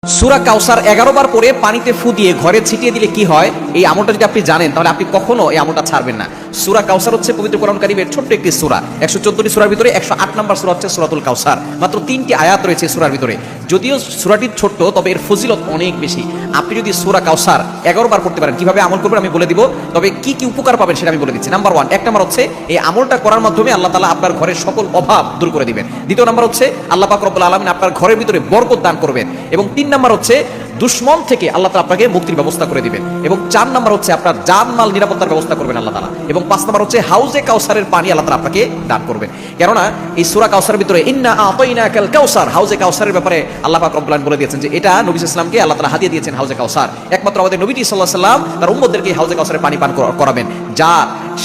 সূরা কাউসার 11 বার পরে পানিতে ফু দিয়ে ঘরে ছিটিয়ে দিলে কি হয়, এই আমলটা যদি আপনি জানেন তাহলে আপনি কখনো এই আমলটা ছাড়বেন না। সূরা কাউসার হচ্ছে পবিত্র কোরআন কারীমের ছোট্ট একটি সূরা। 114টি সূরার ভিতরে 108 নম্বর সূরা হচ্ছে সূরাতুল কাউসার। মাত্র 3টি আয়াত রয়েছে সূরার ভিতরে। যদিও সূরাটি ছোট্ট, তবে এর ফজিলত অনেক বেশি। আপনি যদি সূরা কাউসার 11 বার পড়তে পারেন, কিভাবে আমল করবেন আমি বলে দিব, তবে কি কি উপকার পাবেন সেটা আমি বলে দিচ্ছি। নাম্বার 1, এক নম্বর হচ্ছে এই আমলটা করার মাধ্যমে আল্লাহ তাআলা আপনার ঘরের সকল অভাব দূর করে দিবেন। দ্বিতীয় নম্বর হচ্ছে আল্লাহ পাক রব্বুল আলামিন আপনার ঘরের ভিতরে বরকত দান করবেন। এবং 3 নম্বর হচ্ছে দুশমন থেকে আল্লাহ তাআলা আপনাকে মুক্তির ব্যবস্থা করে দিবেন। এবং 4 নম্বর হচ্ছে আপনার জানমাল নিরাপত্তার ব্যবস্থা করবেন আল্লাহ তাআলা। এবং 5 নম্বর হচ্ছে হাউজে কাউসারের পানি আল্লাহ তাআলা আপনাকে দান করবেন। কেননা এই সূরা কাউসারের ভিতরে ইন্না আতাইনাকাল কাউসার, হাউজে কাউসারের ব্যাপারে আল্লাহ পাক রব্বুল আলামিন বলে দিয়েছেন যে এটা নবী সাল্লাল্লাহু আলাইহি ওয়াসাল্লামকে আল্লাহ তাআলা হাদিয়া দিয়েছেন হাউজে কাউসার। একমাত্র আমাদের নবী সাল্লাল্লাহু আলাইহি ওয়াসাল্লাম তার উম্মতদেরকে হাউজে কাউসারের পানি পান করাবেন, যা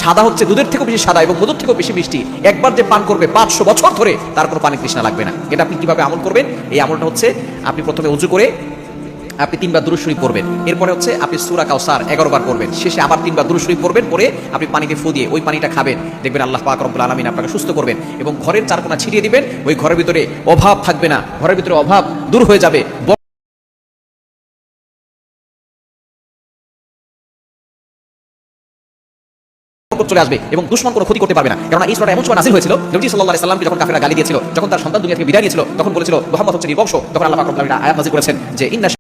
সাদা হচ্ছে দুধের থেকেও বেশি সাদা এবং মধুর থেকেও বেশি মিষ্টি। একবার যে পান করবে 500 বছর ধরে তার কোনো পানি তৃষ্ণা লাগবে না। এটা আপনি কিভাবে আমল করবেন? এই আমলটা হচ্ছে আপনি প্রথমে ওযু করে আপনি 3 বার দুরূদ শরীফ পড়বেন। এরপরে হচ্ছে আপনি সূরা কাউসার 11 বার পড়বেন। শেষে আবার 3 বার দুরূদ শরীফ পড়বেন, পরে আপনি পানিতে ফু দিয়ে ওই পানিটা খাবেন। দেখবেন আল্লাহ পাক রব্বুল আলামিন আপনাকে সুস্থ করবেন এবং ঘরের চারকোনা ছিটিয়ে দিবেন। ওই ঘরের ভিতরে অভাব থাকবে না, ঘরের ভিতরে অভাব দূর হয়ে যাবে, চলে আসবে এবং দুশমন কোনো ক্ষতি করতে পারবে না। কারণ এই সূরাটা এমন সময় নাযিল হয়েছিল, নবী সাল্লাল্লাহু আলাইহি সাল্লামকে যখন কাফেররা গালি দিয়েছিল, যখন তার সন্তান দুনিয়া থেকে বিদায় নিয়েছিল, তখন বলেছিল মুহাম্মদ হচ্ছে নির্বংশ, তখন আল্লাহ পাক রব্বুল আলামিন আয়াত নাযিল করেছেন যে ইন্না